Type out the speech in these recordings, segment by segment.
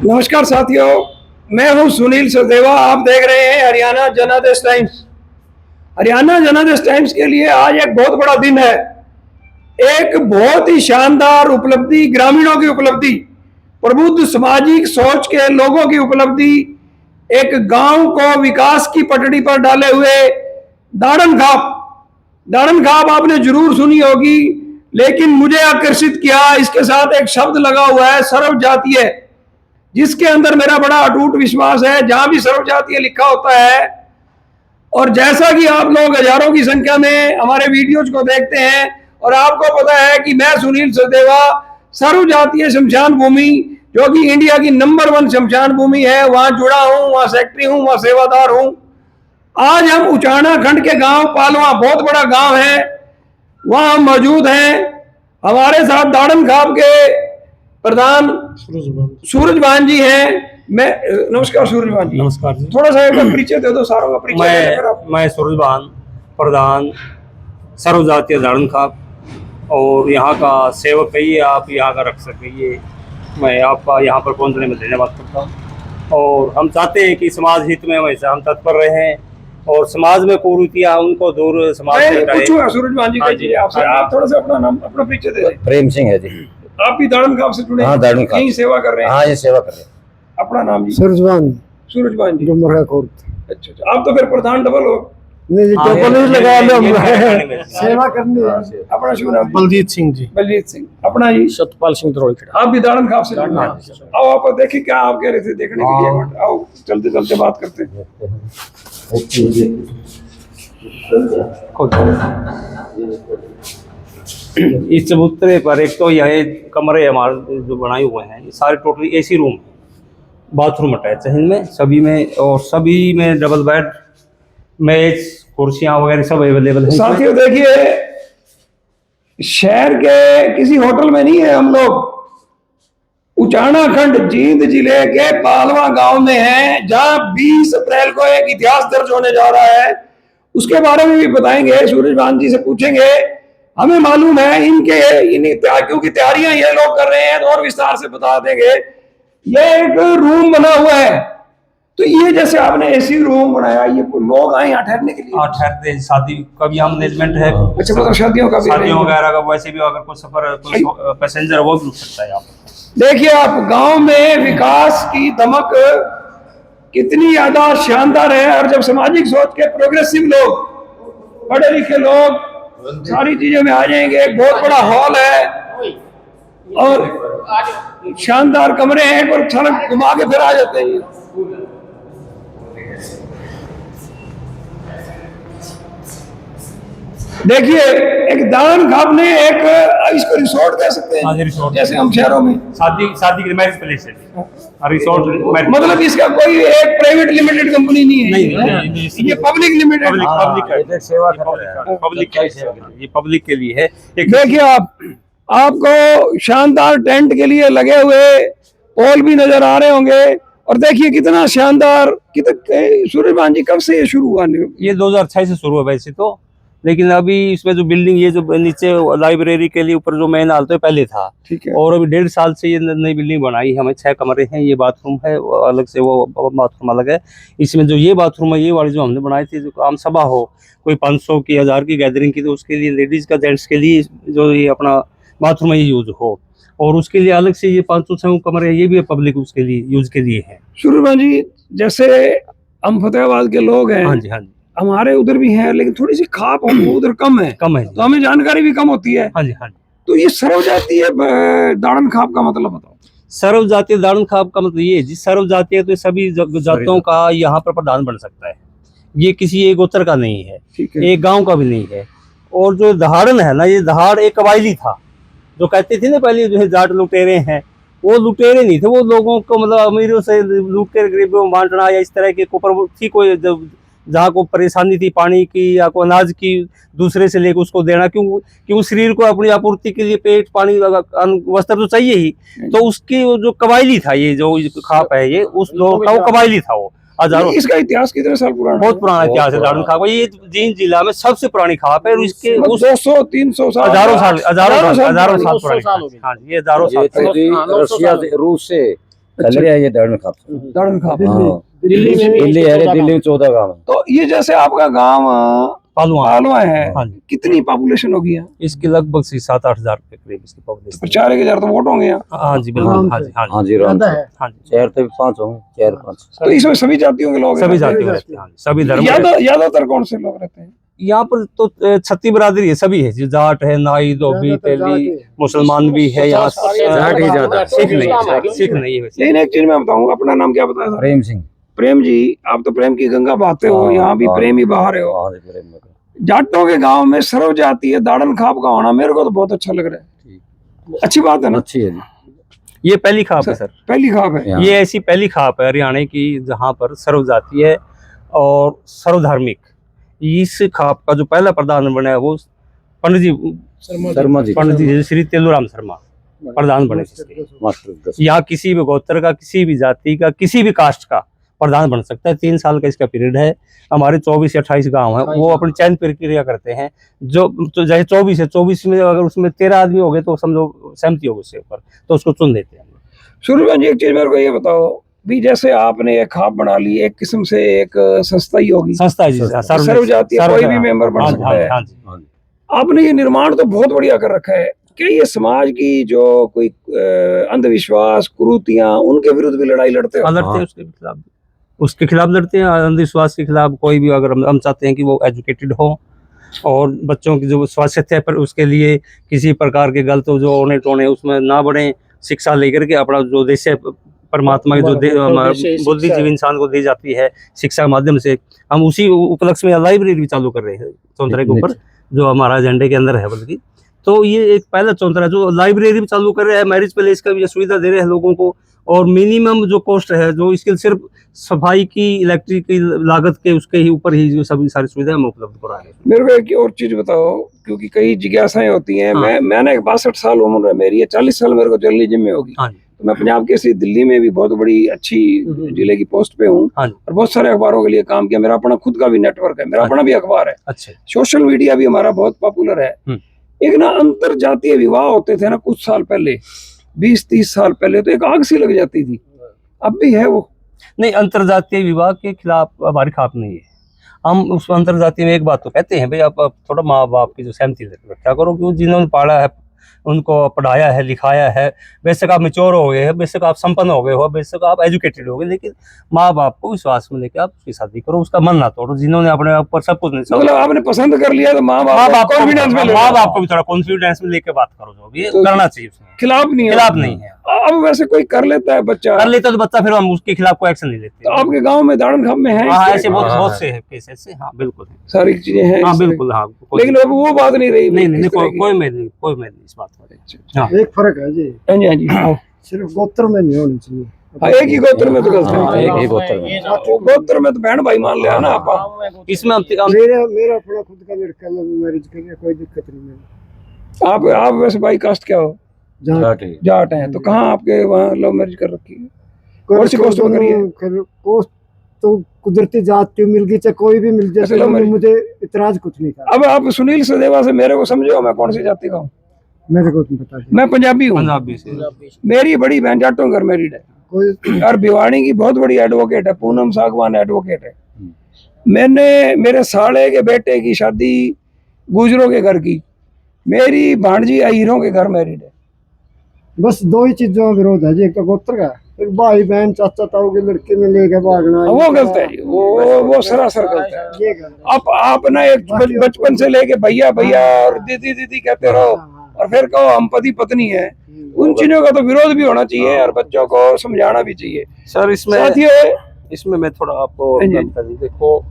नमस्कार साथियों, मैं हूं सुनील सचदेवा। आप देख रहे हैं हरियाणा जनादेश टाइम्स। हरियाणा जनादेश टाइम्स के लिए आज एक बहुत बड़ा दिन है। एक बहुत ही शानदार उपलब्धि, ग्रामीणों की उपलब्धि, प्रबुद्ध सामाजिक सोच के लोगों की उपलब्धि, एक गांव को विकास की पटड़ी पर डाले हुए दाड़न खाप आपने जरूर सुनी होगी, लेकिन मुझे आकर्षित किया, इसके साथ एक शब्द लगा हुआ है सर्वजातीय, जिसके अंदर मेरा बड़ा अटूट विश्वास है। जहां भी सर्वजातीय लिखा होता है, और जैसा कि आप लोग हजारों की संख्या में हमारे वीडियोज को देखते हैं, और आपको पता है कि मैं सुनील सचदेवा सर्वजातीय शमशान भूमि, जो कि इंडिया की नंबर 1 शमशान भूमि है, वहां जुड़ा हूं, वहां सेक्रेटरी हूं, वहां सेवादार हूं। आज हम उचाना खंड के गांव पालवा, बहुत बड़ा गांव है, वहां हम मौजूद हैं। हमारे साथ दाड़न खाप के प्रधान सूरजभान जी हैं। मैं नमस्कार सूरजभान जी। नमस्कार जी। थोड़ा सा एक परिचय दे दो, सारों का परिचय। मैं सूरजभान, प्रधान सर्वजातीय दाड़न खाप, और यहाँ का सेवक कहिए, आप यहाँ का रक्षक कहिए। मैं आपका यहाँ पर पहुँचने में धन्यवाद करता हूँ। और हम चाहते हैं कि समाज हित में हमेशा हम तत्पर रहे, और समाज में कुरीतियाँ उनको दूर समाज में हटाएं। सूरजभान जी, आपसे आप थोड़ा सा अपना नाम, अपना परिचय दे दें। प्रेम सिंह है जी। आप भी दाड़न खाप से जुड़े? हाँ, दाड़न खाप। यहीं सेवा कर रहे हैं? हाँ, ये सेवा कर रहे हैं। अपना नाम जी? सूरजभान जी। अच्छा, आप तो फिर प्रधान डबल हो। नहीं जी, टोपन नहीं लगा लो, सेवा करनी है। अपना शुभ नाम? बलजीत सिंह जी। बलजीत सिंह। अपना जी? सतपाल सिंह द्रोड़ी। आप भी दाड़न खाप से जुड़े हैं? आओ, आप देखिए क्या आप कह रहे थे, देखने के लिए। एक मिनट आओ, चलते चलते बात करते हैं। इस चबूतरे पर एक तो यह कमरे हमारे जो बनाए हुए हैं, ये सारे totally AC room, bathroom attach है इनमें सभी में, और सभी में डबल बेड, मेज, कुर्सियां वगैरह सब अवेलेबल है। साथियों देखिए, शहर के किसी होटल में नहीं है हम लोग, उचाना खंड जींद जिले के पालवा गांव में है, जहां 20 अप्रैल को एक इतिहास दर्ज होने जा रहा है। उसके बारे में भी बताएंगे, सूरजभान जी से पूछेंगे। हमें मालूम है क्योंकि तैयारियां ये लोग कर रहे हैं, तो और विस्तार से बता देंगे। ये एक रूम बना हुआ है, तो ये जैसे आपने एसी रूम बनाया, ये लोग आए यहाँ ठहरने के लिए? हाँ, ठहरते, शादी का भी यहाँ मैनेजमेंट है। अच्छा, मतलब शादियों का भी? शादियों वगैरह का, वैसे भी अगर कोई सफर, कोई पैसेंजर, वो भी रुक सकता है यहाँ पर। देखिए आप, गांव में विकास की दमक कितनी ज्यादा शानदार है। और जब सामाजिक सोच के प्रोग्रेसिव लोग, पढ़े लिखे लोग सारी चीजों में आ जाएंगे। एक बहुत बड़ा हॉल है और शानदार कमरे हैं, और सड़क घुमा के फिर आ जाते हैं। देखिए, एक दाड़न खाप ने एक, इसको रिसोर्ट कह सकते हैं। हाँ, रिसोर्ट, जैसे हम शहरों में शादी की मैरिज प्लेस है, रिसोर्ट। मतलब इसका कोई एक प्राइवेट लिमिटेड कंपनी नहीं है? नहीं, ये पब्लिक लिमिटेड, पब्लिक के लिए है। देखिए आपको शानदार टेंट के लिए लगे हुए पोल भी नजर आ रहे होंगे। और देखिए कितना शानदार। सूरजभान जी, कब से ये शुरू हुआ? ये 2028 से शुरू हुआ वैसे तो, लेकिन अभी इसमें जो बिल्डिंग, ये जो नीचे लाइब्रेरी के लिए ऊपर जो मेन हाल तो पहले था, ठीक है। और अभी 1.5 साल से ये नई बिल्डिंग बनाई है। हमें 6 कमरे हैं, ये बाथरूम है अलग से, वो बाथरूम अलग है। इसमें जो ये बाथरूम है, ये वाली जो हमने बनाई थी, जो आम सभा हो, कोई 500 की, 1000 की गैदरिंग की, तो उसके लिए लेडीज का, जेंट्स के लिए जो ये अपना बाथरूम है, ये यूज हो। और उसके लिए अलग से ये 506 कमरे, ये भी पब्लिक उसके लिए यूज के लिए है। सूरजभान जी, जैसे हम फतेहाबाद के लोग हैं, हाँ जी, हाँ जी, हमारे उधर भी है, लेकिन थोड़ी सी खाप हमको उधर कम है, तो हमें जानकारी भी कम होती है। हाँ जी, हाँ जी। तो ये सर्वजातीय दाड़न खाप का मतलब बताओ। सर्वजातीय दाड़न खाप का मतलब ये जी, सर्वजातीय तो सभी जातों का यहाँ पर प्रधान बन सकता है। ये किसी एक गोत्र का नहीं है, एक गांव का भी नहीं है। और जो दहाड़न है ना, ये दहाड़ एक कबायली था, जो कहते थे ना पहले जो है जाट लुटेरे हैं, वो लुटेरे नहीं थे, वो लोगों को मतलब अमीरों से लूट कर गरीबों में बांटना, या इस तरह के ऊपर थी कोई, जहाँ को परेशानी थी पानी की या को अनाज की, दूसरे से लेकर उसको देना, क्यों शरीर को अपनी आपूर्ति के लिए पेट, पानी, वस्त्र तो चाहिए ही। तो उसकी जो कबायली था, ये जो खाप है, ये उस लोगों का वो कबायली था। वो हजारों, इसका इतिहास कितने साल पुराना? बहुत पुराना इतिहास है दाड़न खाप। ये जींद जिला में सबसे पुरानी खाप है, और इसके 200-300 साल, हजारों साल पुरानी। हाँ, ये हजारों साल, रशिया रूस से चल रहा है ये दारुण खाप। दारुण खाप। हाँ दिल्ली में दिल्ली है, दिल्ली में 14 गाँव है। तो ये जैसे आपका गांव पालवा है, हाँ जी। कितनी पॉपुलेशन होगी यहाँ? इसकी लगभग 7-8 हजार के करीब इसकी पॉपुलेशन। 4-1 हजार तो वोट होंगे यहाँ। हाँ जी बिल्कुल। हाँ जी हाँ हाँ जी जी राम ज्यादा से। है। हाँ जी 4 तो 5 होंगे, 4-5। तो इसमें सभी जातियों के लोग हैं? सभी जातियों रहते हैं, सभी धर्म। ज्यादातर कौन से लोग रहते हैं यहाँ पर? तो छत्ती बरादरी है, सभी है, जाट है, नाई, धोबी, तेली, मुसलमान भी है यहाँ। जाट ही ज्यादा। सिख नहीं है, सिख नहीं है वैसे। लेकिन एक चीज मैं बताऊँ, अपना नाम क्या बताया था? प्रेम सिंह। प्रेम जी, आप तो प्रेम की गंगा बहाते हो, हाँ, यहाँ भी हाँ। प्रेम ही बहा रहे हो। हाँ जी, प्रेम में। जाटों के गांव में सर्व जातीय दाड़न खाप का होना मेरे को तो बहुत अच्छा लग रहा है। अच्छी बात है ना? अच्छी है जी। ये पहली खाप है सर, पहली खाप है। यहाँ। ये ऐसी पहली खाप है हरियाणा की जहाँ पर सर्व जातीय और सर्वधार्मिक। इस खाप का जो पहला प्रधान बना है वो पंडित जी शर्मा जी। पंडित जी श्री तेलुराम शर्मा प्रधान बने थे। मास्टर यहाँ किसी भी गोत्र का, किसी भी जाति का, किसी भी कास्ट का प्रधान बन सकता है। 3 साल का इसका पीरियड है। हमारे 24 या 28 गांव हैं, वो अपनी चयन प्रक्रिया करते हैं। जो तो जैसे 24 है, 24 में अगर उसमें 13 आदमी हो गए तो समझो सहमति होगी उसके ऊपर, तो उसको चुन देते हैं। सूर्यवंश जी, एक चीज मेरे को ये बताओ भी, जैसे आपने एक खाप बना ली, एक किस्म से एक संस्था ही होगी, संस्था है जी, सर्व जातीय कोई भी मेंबर बन हाँ, सकता हाँ, है। हाँ जी। आपने ये निर्माण तो बहुत बढ़िया कर रखा है। क्या ये समाज की जो कोई अंधविश्वास, कुरीतियां, उनके विरुद्ध भी लड़ाई लड़ते हो? लड़ते हैं उसके खिलाफ लड़ते हैं, अंधविश्वास के खिलाफ। कोई भी अगर हम चाहते हैं कि वो एजुकेटेड हो और बच्चों की जो स्वास्थ्य है पर उसके लिए किसी प्रकार के गलत जो ओने टोने उसमें ना बढ़े, शिक्षा लेकर के अपना जो देश है परमात्मा की जो बुद्धिजीवी इंसान को दी जाती है शिक्षा के माध्यम से, हम उसी उपलक्ष्य में लाइब्रेरी भी चालू कर रहे हैं चौंतरे के ऊपर, जो हमारा एजेंडे के अंदर है। बल्कि तो ये एक पहला चौंतरा जो लाइब्रेरी भी चालू कर रहे हैं, मैरिज पैलेस का भी सुविधा दे रहे हैं लोगों को, और मिनिमम जो कॉस्ट है, जो इसके सिर्फ सफाई की, इलेक्ट्रिक की लागत के उसके ही ऊपर ही जो सभी सारी सुविधाएं हम उपलब्ध करा रहे हैं। मेरे को एक और चीज बताओ, क्योंकि कई जिज्ञासाएं होती हैं। हाँ। मैंने 62 साल उम्र है मेरी, 40 साल मेरे को जर्नलिज्म में होगी। हाँ। तो मैं पंजाब के सी दिल्ली में भी बहुत बड़ी अच्छी जिले की पोस्ट पे हूँ, हाँ। और बहुत सारे अखबारों के लिए काम किया। मेरा अपना खुद का भी नेटवर्क है, मेरा अपना भी अखबार है। अच्छा। सोशल मीडिया भी हमारा बहुत पॉपुलर है। एक ना अंतर जातीय विवाह होते थे ना कुछ साल पहले, 20-30 साल पहले, तो एक आग सी लग जाती थी। अब भी है वो? नहीं, अंतरजातीय विवाह के खिलाफ हमारी खाप नहीं है। हम उस अंतरजातीय में एक बात तो कहते हैं भाई, आप थोड़ा माँ बाप की जो सहमति रखा करो, क्योंकि जिन्होंने पाला है, उनको पढ़ाया है, लिखाया है, बेशक आप मैच्योर हो गए हैं, बेशक आप संपन्न हो गए हो, बेशक आप एजुकेटेड हो गए, लेकिन माँ बाप को विश्वास में लेकर आप उसकी शादी करो, उसका मन ना तोड़ो। जिन्होंने अपने आप पर सब कुछ नहीं, मतलब आपने पसंद कर लिया तो माँ बाप को कॉन्फिडेंस में, माँ बाप को भी थोड़ा कॉन्फिडेंस में लेकर बात करो, जो भी तो करना चाहिए। उसमें खिलाफ नहीं है? खिलाफ नहीं है। अब वैसे कोई कर लेता है बच्चा, कर लेता तो बच्चा, फिर हम उसके खिलाफ कोई एक्शन नहीं लेते। तो आपके गांव में दाड़न खाप में है ऐसे बहुत से है केस ऐसे। हाँ बिल्कुल, सारी चीजें हैं। हाँ बिल्कुल। हाँ, लेकिन अब वो बात नहीं रही। नहीं, कोई मैं नहीं इस बात पर। एक फर्क है जी। हाँ जी, हाँ जी, हाँ। सिर्फ गोत्र में नहीं होनी चाहिए। हाँ, एक ही गोत्र में तो गलत है। एक ही गोत्र में। गोत्र में तो बहन भाई मान लिया ना आप। इसमें मेरा अपना खुद का लड़का, मैं मैरिज करने कोई दिक्कत नहीं मेरी। आप वैसे भाई कास्ट क्या हो? जाट हैं। तो कहाँ आपके वहाँ लव मैरिज कर रखी है? कौन सी पोस्ट में करी है? पोस्ट तो कुदरती जाति मिल गई, चाहे कोई भी मिल जाए, मुझे इतराज कुछ नहीं था। अब आप सुनील सदेवा से मेरे को समझो, मैं कौन सी जाति का हूँ? मेरे को नहीं पता। मैं पंजाबी हूँ। पंजाबी से। मेरी बड़ी बहन जाटों घर मैरिड है, और भिवानी की बहुत बड़ी एडवोकेट है, पूनम सागवान एडवोकेट है। मैंने मेरे साले के बेटे की शादी गुजरों के घर की, मेरी भांजी अहीरों के घर मैरिड है। बस दो ही चीजों का विरोध है जी, एक तो गोत्र का, एक भाई बहन चाचा ताऊ के लड़के में लेके भागना, वो गलत है जी, वो सरासर गलत है। आप ना एक बचपन से लेके भैया भैया और दीदी दीदी कहते रहो, और फिर कहो हम पति पत्नी है। उन चीजों का तो विरोध भी होना चाहिए, और बच्चों को समझाना भी चाहिए। सर इसमें मैं थोड़ा आपको देखो,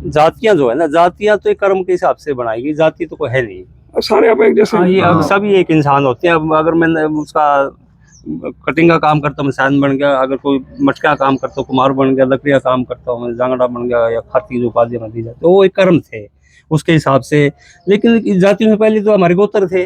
जातियां जो है ना, जातियां तो एक कर्म के हिसाब से बनाई गई, जाति तो कोई है नहीं। सारे आप एक जैसे, ये अब सभी एक इंसान होते हैं। अब अगर मैं उसका कटिंग का काम करता हूँ, मैं सैन बन गया, अगर कोई मटका का काम करता हूँ कुमार बन गया, लकड़ी का काम करता हूँ मैं जांगड़ा बन गया, या खाती जो उपाधियां दी जाती, तो वो एक कर्म थे उसके हिसाब से। लेकिन जातियों में पहले तो हमारे गोत्र थे,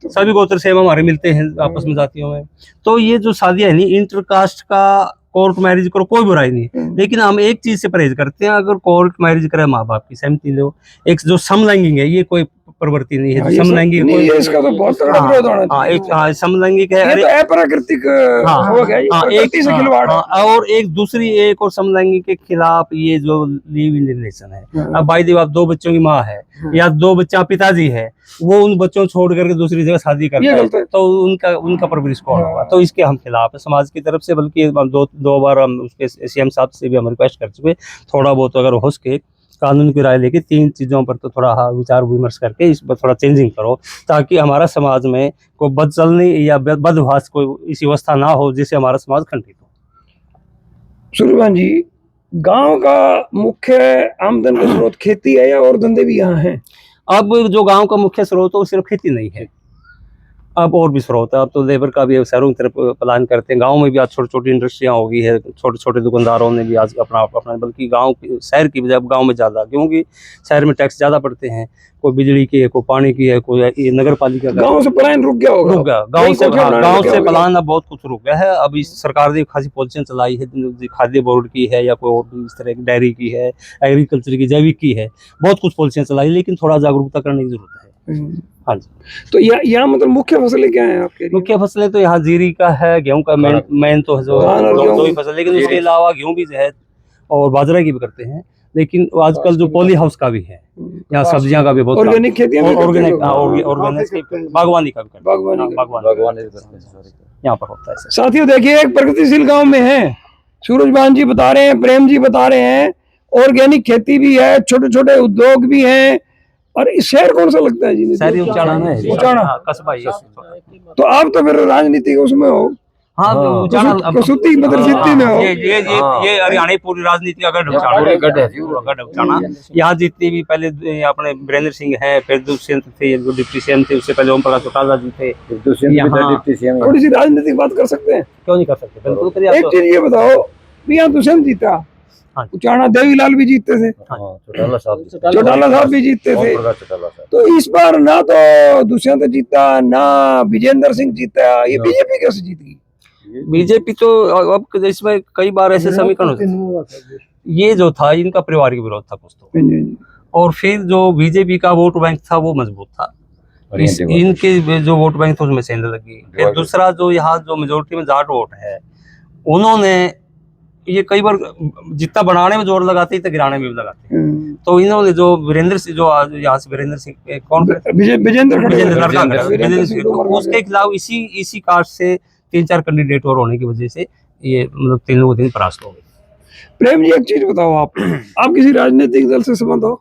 सभी गोत्र सेम हमारे मिलते हैं आपस में जातियों में। तो ये जो शादियां है नहीं, इंटरकास्ट का कोर्ट मैरिज करो, कोई बुराई नहीं, लेकिन हम एक चीज से परहेज करते हैं, अगर कोर्ट मैरिज करे माँ बाप की सहमति लो। एक जो समलैंगिक है, ये कोई प्रवृत्ति नहीं है। हाँ, ये समलैंगिक नहीं, ये इसका तो बहुत तगड़ा विरोध होना चाहिए। एक समलैंगिक है, ये तो अप्राकृतिक हो गया, ये प्रकृति से खिलवाड़ है। और एक और समलैंगिक के खिलाफ ये जो लिव इन रिलेशन है। अब भाई देव, आप 2 बच्चों की माँ है या 2 बच्चा पिताजी है, वो उन बच्चों छोड़ करके दूसरी जगह शादी करता है, तो उनका परवरिश कौन होगा? तो इसके हम खिलाफ है समाज की तरफ से। बल्कि 2 बार हम उसके सीएम साहब से भी हम रिक्वेस्ट कर चुके, थोड़ा बहुत अगर हो सके कानून की राय लेके 3 चीजों पर तो थोड़ा विचार विमर्श करके इस पर थोड़ा चेंजिंग करो, ताकि हमारा समाज में कोई बदचलनी या बदभास कोई ऐसी अवस्था ना हो जिससे हमारा समाज खंडित हो। सूरजभान जी, गांव का मुख्य आमदन का स्रोत खेती है या और धंधे भी यहाँ हैं? अब जो गांव का मुख्य स्रोत है वो सिर्फ खेती नहीं है, अब और भी स्रोत है। अब तो लेबर का भी शहरों की तरफ प्लान करते हैं। गांव में भी आज छोटी छोटी इंडस्ट्रियां हो गई है, छोटे छोटे दुकानदारों ने भी आज अपना बल्कि शहर की बजाय गांव में ज़्यादा, क्योंकि शहर में टैक्स ज़्यादा पड़ते हैं। कोई बिजली की है, कोई पानी की है, कोई नगर पालिका का। गाँव से पलायन रुक गया होगा। रुक गया गाँव से पलायन अब बहुत कुछ रुक गया है। अब इस सरकार ने खासी पॉलिसी चलाई है, खाद्य बोर्ड की है या कोई और इस तरह की डेयरी की है, एग्रीकल्चर की, जैविक की है, बहुत कुछ पॉलिसियाँ चलाई, लेकिन थोड़ा जागरूकता करने की जरूरत है। हाँ जी। तो यहाँ मतलब मुख्य फसलें क्या है आपके? मुख्य फसलें तो यहाँ जीरी का है, गेहूं का मेन तो जो दो ही फसल, लेकिन उसके अलावा गेहूं भी है और बाजरा की भी करते हैं। लेकिन आजकल जो पॉली हाउस का भी है, यहाँ सब्जियां का भी बहुत, ऑर्गेनिक खेती, ऑर्गेनिक बागवानी का भी करते हैं, बागवानी यहाँ पर होता है। साथियों देखिए, एक प्रगतिशील गांव में है, सूरजभान जी बता रहे हैं, प्रेम जी बता रहे हैं, ऑर्गेनिक खेती भी है, छोटे छोटे उद्योग भी हैं। और इस शहर कौन सा लगता है जी? शहर उचाना कस्बा ही। तो आप तो फिर राजनीति के उसमें हो। हाँ, कसूती सिटी में हो। ये हरियाणा पूरी राजनीति का गढ़ है। यहाँ जितनी भी पहले अपने वीरेंद्र सिंह है, फिर दुष्यंत थे जो डिप्टी सीएम थे, उससे पहले ओम प्रकाश चौटाला जी थे। थोड़ी सी राजनीतिक बात कर सकते हैं? क्यों नहीं कर सकते, बिल्कुल। एक चीज ये बताओ, यहाँ दुष्यंत जीता, उचाना देवीलाल भी जीतते थे, चौटाला साहब भी जीतते थे। तो इस बार ना तो दुष्यंत जीता ना विजेंद्र सिंह जीता, ये बीजेपी कैसे जीत गई? बीजेपी तो अब इसमें कई बार ऐसे समीकरण होते, ये जो था इनका पारिवारिक विरोध था कुछ तो, और फिर जो बीजेपी का वोट बैंक था वो मजबूत था, इनके जो वोट बैंक था उसमें सेंध लगी। फिर दूसरा जो यहाँ जो मेजोरिटी में जाट वोट है, उन्होंने ये कई बार जितना बनाने में जोर लगाते ही तो गिराने में भी लगाते। तो इन्होंने जो वीरेंद्र सिंह, जो यहाँ से वीरेंद्र सिंह कौन विजेंद्र लड़का, उसके खिलाफ इसी कास्ट से 3-4 कैंडिडेट और होने की वजह से ये मतलब 3 लोग 3 परास्त हो गए। प्रेम जी, एक चीज बताओ, आप किसी राजनीतिक दल से संबंध हो?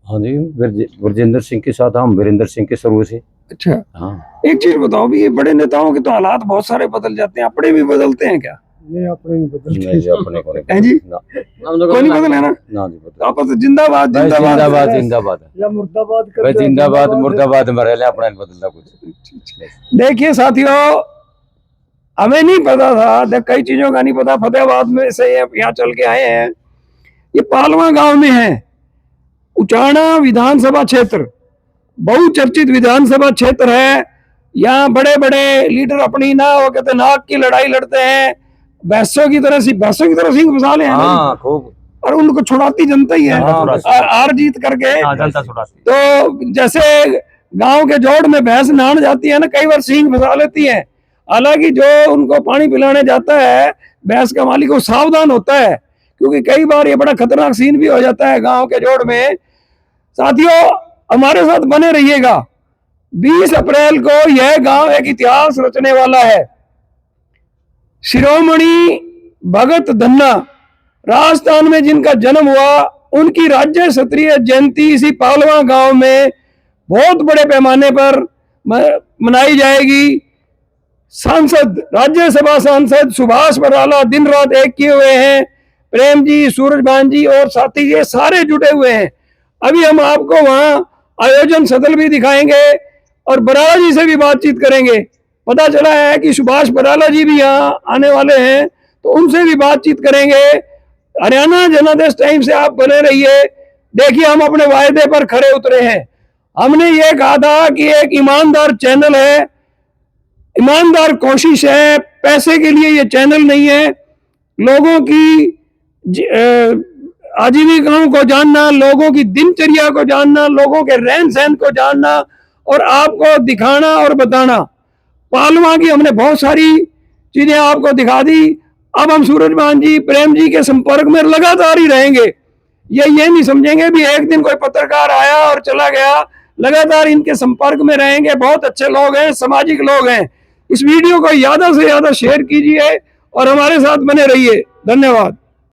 हाँ जी, विजेंद्र सिंह के साथ हम वीरेंद्र सिंह के शुरू से। अच्छा, हाँ। एक चीज बताओ भी, ये बड़े नेताओं के तो हालात बहुत सारे बदल जाते हैं, अपने भी बदलते हैं क्या? नहीं, अपने जी कोई नहीं बदल है ना? आप तो जिंदाबाद जिंदाबाद जिंदाबाद या मुर्दाबाद भाई, जिंदाबाद मुर्दाबाद में रह अपना बदलना कुछ। देखिए साथियों, हमें नहीं पता था, कई चीजों का नहीं पता। फतेहाबाद में से यहाँ चल के आए हैं, ये पालवा गांव में है, उचाना विधानसभा क्षेत्र, बहुचर्चित विधानसभा क्षेत्र है। यहाँ बड़े बड़े लीडर अपनी ना वो कहते नाक की लड़ाई लड़ते हैं, भैंसों की तरह सिंह फंसा ले हैं, खूब, और उनको छुड़ाती जनता ही है, हार जीत करके जनता छुड़ाती। तो जैसे गांव के जोड़ में भैंस नहाने जाती है ना, कई बार सिंह फंसा लेती है। हालांकि जो उनको पानी पिलाने जाता है भैंस का मालिक, वो सावधान होता है, क्योंकि कई बार ये बड़ा खतरनाक सीन भी हो जाता है गांव के जोड़ में। साथियों, हमारे साथ बने रहिएगा। 20 अप्रैल को यह गांव एक इतिहास रचने वाला है। शिरोमणि भगत धन्ना, राजस्थान में जिनका जन्म हुआ, उनकी राज्य क्षत्रिय जयंती इसी पालवा गांव में बहुत बड़े पैमाने पर मनाई जाएगी। सांसद, राज्यसभा सांसद सुभाष बराला दिन रात एक किए हुए हैं। प्रेम जी, सूरजभान जी और साथी ये सारे जुटे हुए हैं। अभी हम आपको वहां आयोजन स्थल भी दिखाएंगे और बराला जी से भी बातचीत करेंगे। पता चला है कि सुभाष बराला जी भी यहाँ आने वाले हैं, तो उनसे भी बातचीत करेंगे। हरियाणा जनादेश टाइम से आप बने रहिए। देखिए, हम अपने वायदे पर खरे उतरे हैं। हमने ये कहा था कि एक ईमानदार चैनल है, ईमानदार कोशिश है, पैसे के लिए ये चैनल नहीं है। लोगों की आजीविकाओं को जानना, लोगों की दिनचर्या को जानना, लोगों के रहन सहन को जानना और आपको दिखाना और बताना। पालवा की हमने बहुत सारी चीजें आपको दिखा दी। अब हम सूरजभान जी, प्रेम जी के संपर्क में लगातार ही रहेंगे। ये नहीं समझेंगे भी एक दिन कोई पत्रकार आया और चला गया, लगातार इनके संपर्क में रहेंगे। बहुत अच्छे लोग हैं, सामाजिक लोग हैं। इस वीडियो को ज्यादा से ज्यादा शेयर कीजिए और हमारे साथ बने रहिए। धन्यवाद।